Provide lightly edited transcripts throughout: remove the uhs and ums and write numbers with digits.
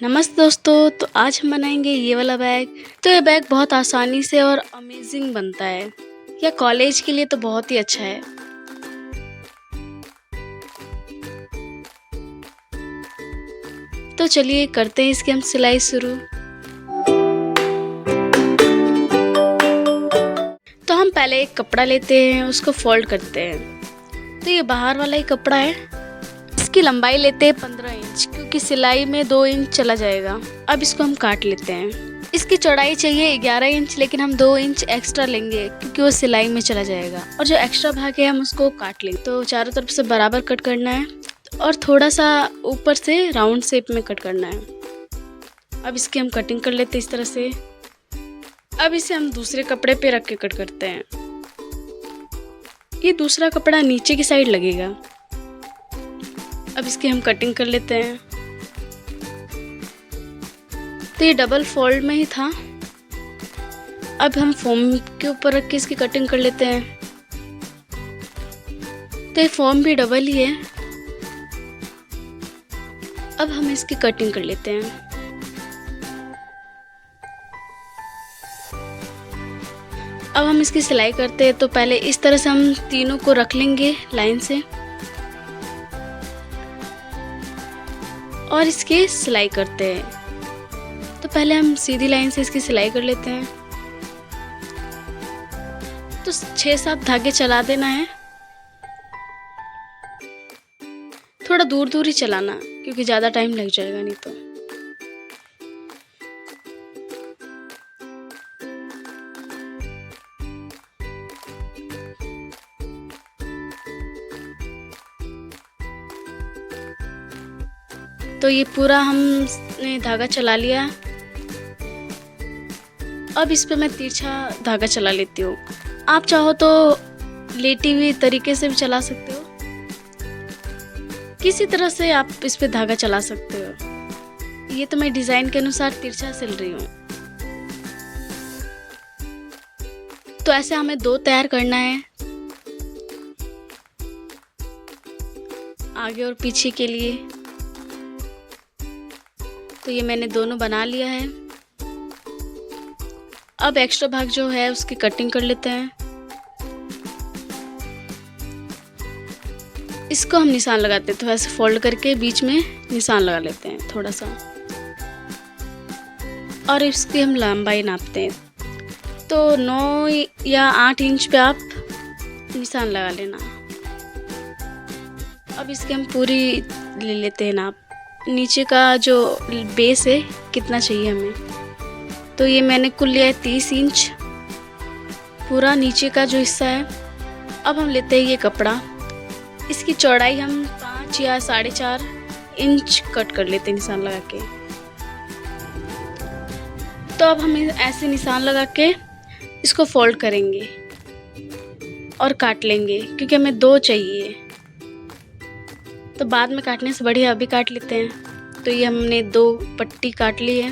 नमस्ते दोस्तों। तो आज हम बनाएंगे ये वाला बैग। तो ये बैग बहुत आसानी से और अमेजिंग बनता है। यह कॉलेज के लिए तो बहुत ही अच्छा है। तो चलिए करते हैं इसकी हम सिलाई शुरू। तो हम पहले एक कपड़ा लेते हैं, उसको फोल्ड करते हैं। तो ये बाहर वाला ही कपड़ा है। इसकी लंबाई लेते हैं 15 इंच, क्योंकि सिलाई में 2 इंच चला जाएगा। अब इसको हम काट लेते हैं। इसकी चौड़ाई चाहिए 11 इंच, लेकिन हम 2 इंच एक्स्ट्रा लेंगे क्योंकि वो सिलाई में चला जाएगा। और जो एक्स्ट्रा भाग है हम उसको काट लेंगे। तो चारों तरफ से बराबर कट करना है और थोड़ा सा ऊपर से राउंड शेप में कट करना है। अब इसकी हम कटिंग कर लेते हैं इस तरह से। अब इसे हम दूसरे कपड़े पे रख के कट करते हैं। ये दूसरा कपड़ा नीचे की साइड लगेगा। अब इसकी हम कटिंग कर लेते हैं। तो ये डबल फोल्ड में ही था। अब हम फोम के ऊपर रख के इसकी कटिंग कर लेते हैं। तो ये फोम भी डबल ही है। अब हम इसकी कटिंग कर लेते हैं। अब हम इसकी सिलाई करते हैं। तो पहले इस तरह से हम तीनों को रख लेंगे लाइन से और इसकी सिलाई करते हैं। तो पहले हम सीधी लाइन से इसकी सिलाई कर लेते हैं। तो 6-7 धागे चला देना है। थोड़ा दूर दूर ही चलाना, क्योंकि ज़्यादा टाइम लग जाएगा नहीं तो। तो ये पूरा हमने धागा चला लिया। अब इस पे मैं तिरछा धागा चला लेती हूँ। आप चाहो तो लेटी हुई तरीके से भी चला सकते हो। किसी तरह से आप इस पे धागा चला सकते हो। ये तो मैं डिजाइन के अनुसार तिरछा सिल रही हूँ। तो ऐसे हमें 2 तैयार करना है, आगे और पीछे के लिए। तो ये मैंने दोनों बना लिया है। अब एक्स्ट्रा भाग जो है उसकी कटिंग कर लेते हैं। इसको हम निशान लगाते हैं। तो ऐसे फोल्ड करके बीच में निशान लगा लेते हैं थोड़ा सा, और इसकी हम लंबाई नापते हैं। तो 9 या 8 इंच पे आप निशान लगा लेना। अब इसकी हम पूरी ले लेते हैं नाप। नीचे का जो बेस है कितना चाहिए हमें। तो ये मैंने कुल लिया है 30 इंच पूरा नीचे का जो हिस्सा है। अब हम लेते हैं ये कपड़ा। इसकी चौड़ाई हम 5 या 4.5 इंच कट कर लेते हैं निशान लगा के। तो अब हम ऐसे निशान लगा के इसको फोल्ड करेंगे और काट लेंगे, क्योंकि हमें 2 चाहिए। तो बाद में काटने से बढ़िया अभी काट लेते हैं। तो ये हमने 2 पट्टी काट ली है।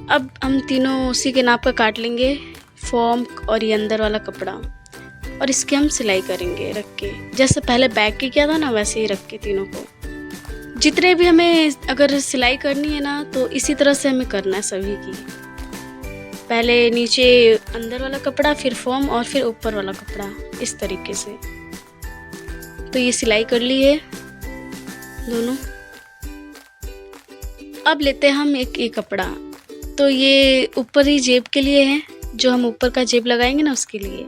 अब हम तीनों उसी के नाप का काट लेंगे, फॉर्म और ये अंदर वाला कपड़ा। और इसकी हम सिलाई करेंगे रख के, जैसे पहले बैक की किया था ना, वैसे ही रख के तीनों को। जितने भी हमें अगर सिलाई करनी है ना, तो इसी तरह से हमें करना है सभी की। पहले नीचे अंदर वाला कपड़ा, फिर फॉर्म और फिर ऊपर वाला कपड़ा, इस तरीके से। तो ये सिलाई कर ली है दोनों। अब लेते हैं हम एक कपड़ा। तो ये ऊपर ही जेब के लिए है, जो हम ऊपर का जेब लगाएंगे ना, उसके लिए।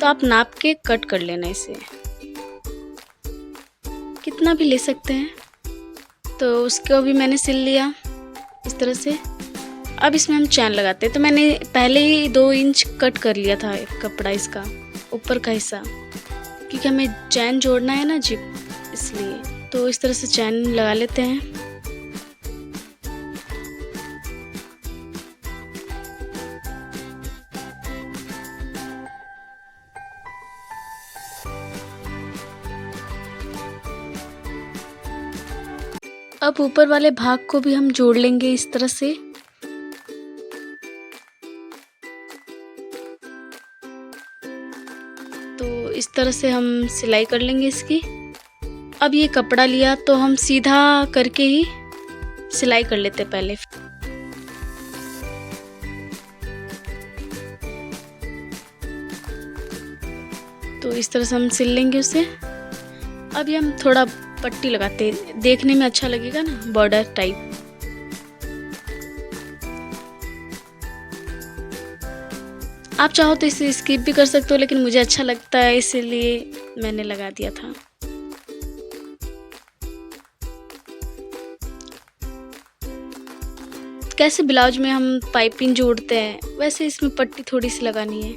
तो आप नाप के कट कर लेना इसे, कितना भी ले सकते हैं। तो उसको भी मैंने सिल लिया इस तरह से। अब इसमें हम चैन लगाते हैं। तो मैंने पहले ही 2 इंच कट कर लिया था कपड़ा, इसका ऊपर का हिस्सा, क्योंकि हमें चैन जोड़ना है ना जिप, इसलिए। तो इस तरह से चैन लगा लेते हैं। अब ऊपर वाले भाग को भी हम जोड़ लेंगे इस तरह से। तो इस तरह से हम सिलाई कर लेंगे इसकी। अब ये कपड़ा लिया तो हम सीधा करके ही सिलाई कर लेते हैं पहले। तो इस तरह से हम सिल लेंगे उसे। अब ये हम थोड़ा पट्टी लगाते हैं, देखने में अच्छा लगेगा ना, बॉर्डर टाइप। आप चाहो तो इसे स्किप भी कर सकते हो, लेकिन मुझे अच्छा लगता है इसीलिए मैंने लगा दिया था। कैसे ब्लाउज में हम पाइपिंग जोड़ते हैं, वैसे इसमें पट्टी थोड़ी सी लगानी है।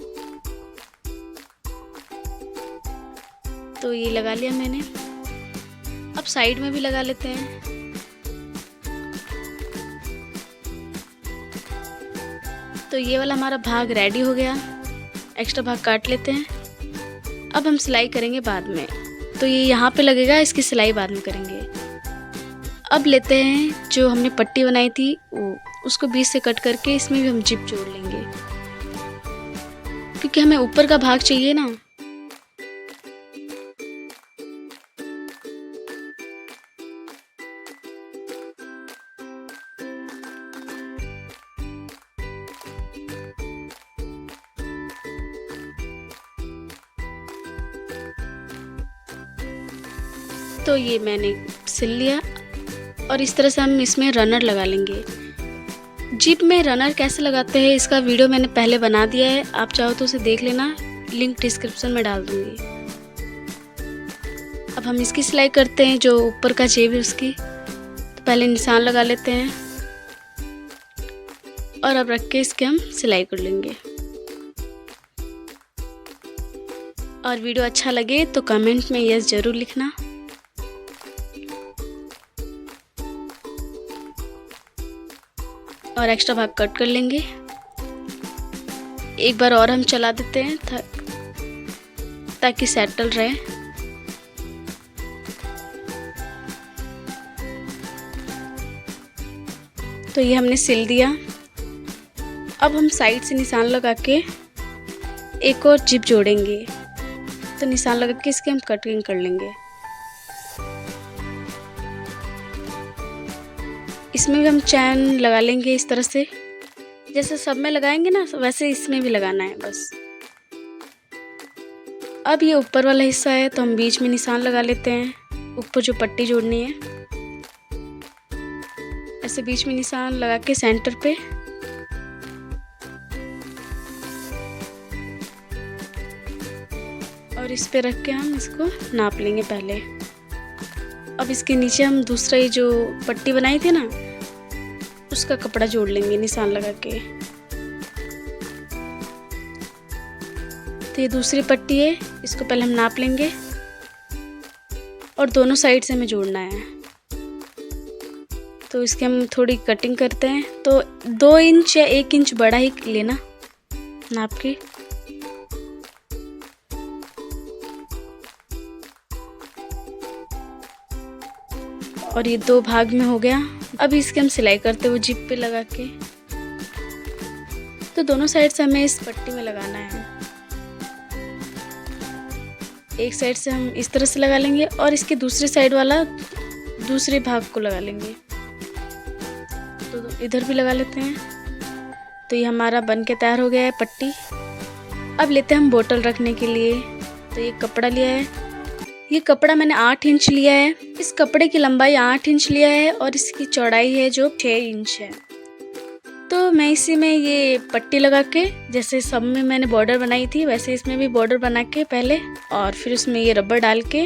तो ये लगा लिया मैंने। अब साइड में भी लगा लेते हैं। तो ये वाला हमारा भाग रेडी हो गया। एक्स्ट्रा भाग काट लेते हैं। अब हम सिलाई करेंगे बाद में, तो ये यहाँ पे लगेगा, इसकी सिलाई बाद में करेंगे। अब लेते हैं जो हमने पट्टी बनाई थी वो, उसको बीच से कट करके इसमें भी हम जिप जोड़ लेंगे, क्योंकि हमें ऊपर का भाग चाहिए ना। तो ये मैंने सिल लिया और इस तरह से हम इसमें रनर लगा लेंगे। जिप में रनर कैसे लगाते हैं इसका वीडियो मैंने पहले बना दिया है, आप चाहो तो उसे देख लेना, लिंक डिस्क्रिप्शन में डाल दूंगी। अब हम इसकी सिलाई करते हैं, जो ऊपर का जेब है उसकी। तो पहले निशान लगा लेते हैं और अब रख के इसके हम सिलाई कर लेंगे। और वीडियो अच्छा लगे तो कमेंट में यस ज़रूर लिखना। और एक्स्ट्रा भाग कट कर लेंगे। एक बार और हम चला देते हैं ताकि सेटल रहे। तो ये हमने सिल दिया। अब हम साइड से निशान लगा के एक और जिप जोड़ेंगे। तो निशान लगा के इसकी हम कटिंग कर लेंगे। इसमें भी हम चैन लगा लेंगे इस तरह से, जैसे सब में लगाएंगे ना वैसे इसमें भी लगाना है बस। अब ये ऊपर वाला हिस्सा है तो हम बीच में निशान लगा लेते हैं, ऊपर जो पट्टी जोड़नी है। ऐसे बीच में निशान लगा के सेंटर पे और इस पे रख के हम इसको नाप लेंगे पहले। अब इसके नीचे हम दूसरा ये जो पट्टी बनाई थी ना उसका कपड़ा जोड़ लेंगे निशान लगा के। तो ये दूसरी पट्टी है, इसको पहले हम नाप लेंगे और दोनों साइड से हमें जोड़ना है। तो इसके हम थोड़ी कटिंग करते हैं। तो 2 इंच या 1 इंच बड़ा ही लेना नाप के। और ये 2 भाग में हो गया। अब इसके हम सिलाई करते हुए जिप पे लगा के। तो दोनों साइड से हमें इस पट्टी में लगाना है। एक साइड से हम इस तरह से लगा लेंगे और इसके दूसरी साइड वाला दूसरे भाग को लगा लेंगे। तो इधर भी लगा लेते हैं। तो ये हमारा बन के तैयार हो गया है पट्टी। अब लेते हैं हम बोतल रखने के लिए। तो ये कपड़ा लिया है, ये कपड़ा मैंने 8 इंच लिया है। इस कपड़े की लंबाई 8 इंच लिया है और इसकी चौड़ाई है जो 6 इंच है। तो मैं इसी में ये पट्टी लगा के, जैसे सब में मैंने बॉर्डर बनाई थी वैसे इसमें भी बॉर्डर बना के पहले, और फिर उसमें ये रबर डाल के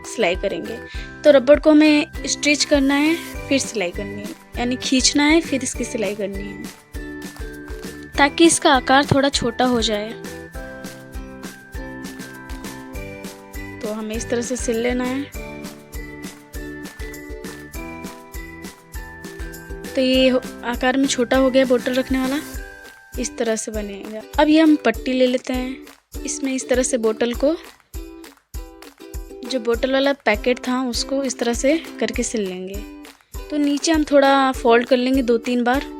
सिलाई करेंगे। तो रबर को हमें स्टिच करना है फिर सिलाई करनी है, यानी खींचना है फिर इसकी सिलाई करनी है, ताकि इसका आकार थोड़ा छोटा हो जाए। तो हमें इस तरह से सिल लेना है। तो ये आकार में छोटा हो गया बोतल रखने वाला, इस तरह से बनेगा। अब ये हम पट्टी ले लेते हैं, इसमें इस तरह से बोतल को, जो बोतल वाला पैकेट था उसको इस तरह से करके सिल लेंगे। तो नीचे हम थोड़ा फोल्ड कर लेंगे 2-3 बार।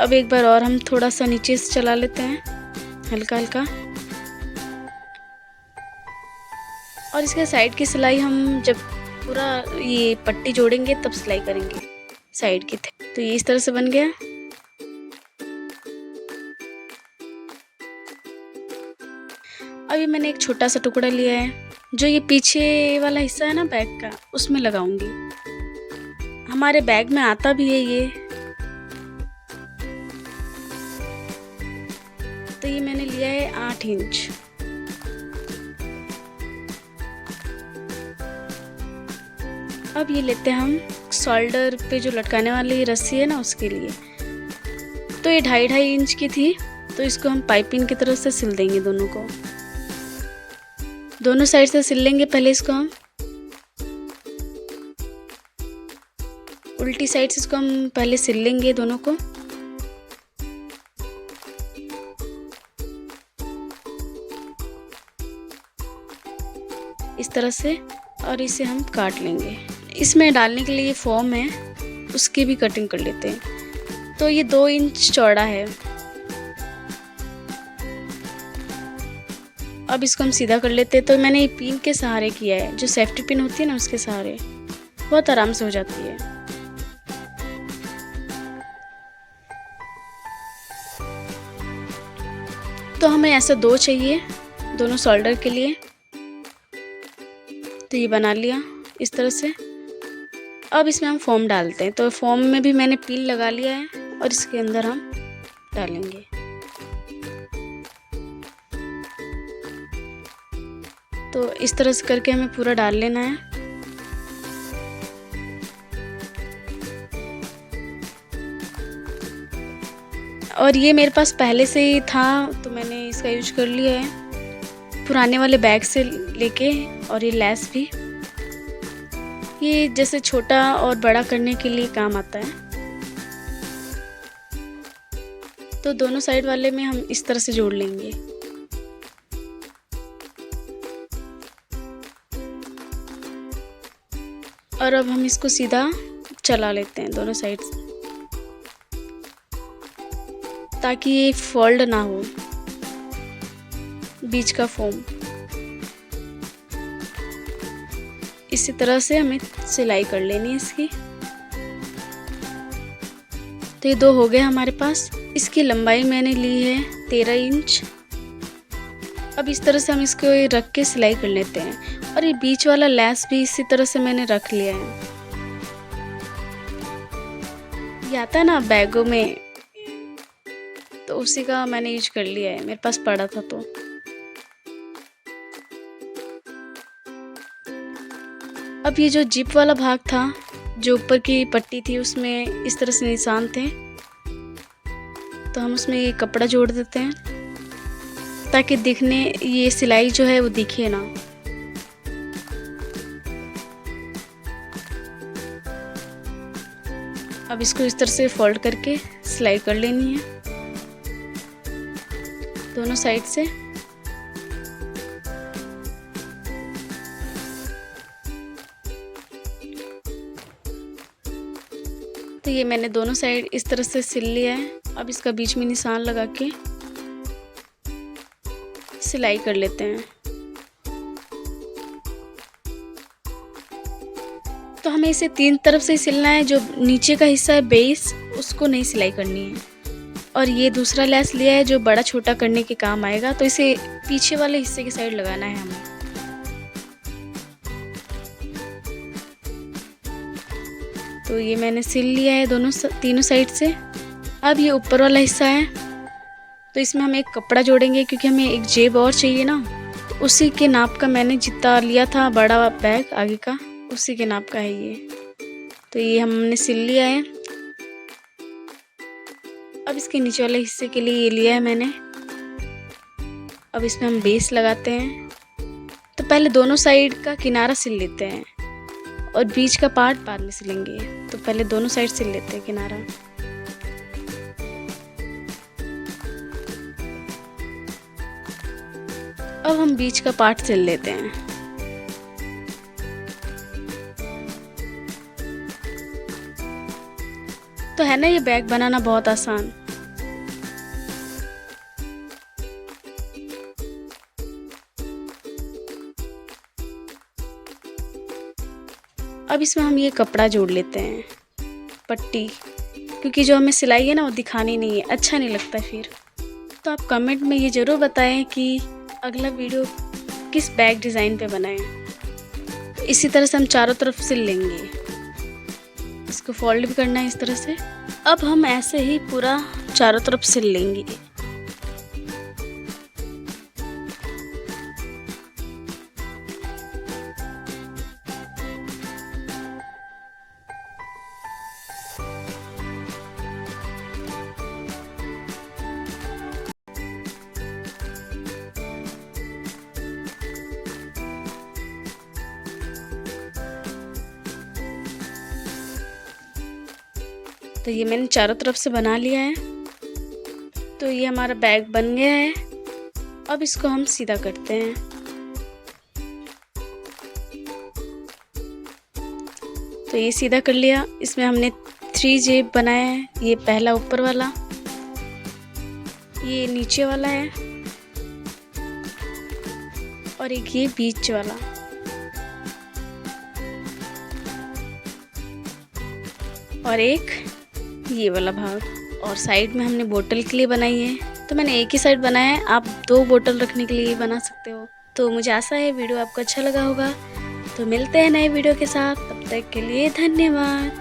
अब एक बार और हम थोड़ा सा नीचे से चला लेते हैं, हल्का हल्का। और इसके साइड की सिलाई हम जब पूरा ये पट्टी जोड़ेंगे तब सिलाई करेंगे साइड की। तो ये इस तरह से बन गया। अभी मैंने एक छोटा सा टुकड़ा लिया है, जो ये पीछे वाला हिस्सा है ना बैग का, उसमें लगाऊंगी। हमारे बैग में आता भी है ये। तो ये मैंने लिया है 8 इंच। अब ये लेते हैं हम शोल्डर पे जो लटकाने वाली रस्सी है ना, उसके लिए। तो ये 2.5 इंच की थी, तो इसको हम पाइपिंग की तरफ से सिल देंगे। दोनों साइड से सिल लेंगे। पहले इसको हम उल्टी साइड से इसको हम पहले सिल लेंगे दोनों को। इस तरह से, और इसे हम काट लेंगे। इसमें डालने के लिए ये फॉर्म है, उसकी भी कटिंग कर लेते हैं। तो ये 2 इंच चौड़ा है। अब इसको हम सीधा कर लेते हैं। तो मैंने ये पिन के सहारे किया है, जो सेफ्टी पिन होती है ना, उसके सहारे बहुत आराम से हो जाती है। तो हमें ऐसा 2 चाहिए दोनों शोल्डर के लिए। तो ये बना लिया इस तरह से। अब इसमें हम फॉर्म डालते हैं। तो फॉर्म में भी मैंने पिन लगा लिया है, और इसके अंदर हम डालेंगे। तो इस तरह से करके हमें पूरा डाल लेना है। और ये मेरे पास पहले से ही था, तो मैंने इसका यूज कर लिया है पुराने वाले बैग से लेके। और ये लेस भी, ये जैसे छोटा और बड़ा करने के लिए काम आता है। तो दोनों साइड वाले में हम इस तरह से जोड़ लेंगे। और अब हम इसको सीधा चला लेते हैं दोनों साइड से, ताकि ये फोल्ड ना हो बीच का फॉर्म। इसी तरह से हमें सिलाई कर लेनी है इसकी। तो ये 2 हो गए हमारे पास। इसकी लंबाई मैंने ली है 13 इंच। अब इस तरह से हम इसको रख के सिलाई कर लेते हैं। और ये बीच वाला लेस भी इसी तरह से मैंने रख लिया है। ये आता है ना बैगों में, तो उसी का मैंने यूज कर लिया है, मेरे पास पड़ा था। तो अब ये जो जिप वाला भाग था, जो ऊपर की पट्टी थी, उसमें इस तरह से निशान थे। तो हम उसमें ये कपड़ा जोड़ देते हैं, ताकि दिखने, ये सिलाई जो है वो दिखे ना। अब इसको इस तरह से फोल्ड करके सिलाई कर लेनी है दोनों साइड से। तो ये मैंने दोनों साइड इस तरह से सिल लिया है। अब इसका बीच में निशान लगा के सिलाई कर लेते हैं। तो हमें इसे 3 तरफ से सिलना है। जो नीचे का हिस्सा है बेस, उसको नहीं सिलाई करनी है। और ये दूसरा लेस लिया है जो बड़ा छोटा करने के काम आएगा, तो इसे पीछे वाले हिस्से की साइड लगाना है हमें। तो ये मैंने सिल लिया है तीनों साइड से। अब ये ऊपर वाला हिस्सा है, तो इसमें हम एक कपड़ा जोड़ेंगे, क्योंकि हमें एक जेब और चाहिए ना। तो उसी के नाप का मैंने जितना लिया था बड़ा बैग आगे का, उसी के नाप का है ये। तो ये हमने सिल लिया है। अब इसके नीचे वाले हिस्से के लिए ये लिया है मैंने। अब इसमें हम बेस लगाते हैं। तो पहले दोनों साइड का किनारा सिल लेते हैं, और बीच का पार्ट बाद में सिलेंगे। तो पहले दोनों साइड सिल लेते हैं किनारा। अब हम बीच का पार्ट सिल लेते हैं। तो है ना ये बैग बनाना बहुत आसान। अब इसमें हम ये कपड़ा जोड़ लेते हैं, पट्टी, क्योंकि जो हमें सिलाई है ना वो दिखानी नहीं है, अच्छा नहीं लगता फिर। तो आप कमेंट में ये ज़रूर बताएं कि अगला वीडियो किस बैग डिज़ाइन पे बनाएं। तो इसी तरह से हम चारों तरफ सिल लेंगे। इसको फोल्ड भी करना है इस तरह से। अब हम ऐसे ही पूरा चारों तरफ सिल लेंगे। तो ये मैंने चारों तरफ से बना लिया है। तो ये हमारा बैग बन गया है। अब इसको हम सीधा करते हैं। तो ये सीधा कर लिया। इसमें हमने 3 जेब बनाया है। ये पहला ऊपर वाला, ये नीचे वाला है, और एक ये बीच वाला। और एक ये वाला भाग, और साइड में हमने बोतल के लिए बनाई है। तो मैंने एक ही साइड बनाया है, आप 2 बोतल रखने के लिए बना सकते हो। तो मुझे आशा है वीडियो आपको अच्छा लगा होगा। तो मिलते हैं नए वीडियो के साथ, तब तक के लिए धन्यवाद।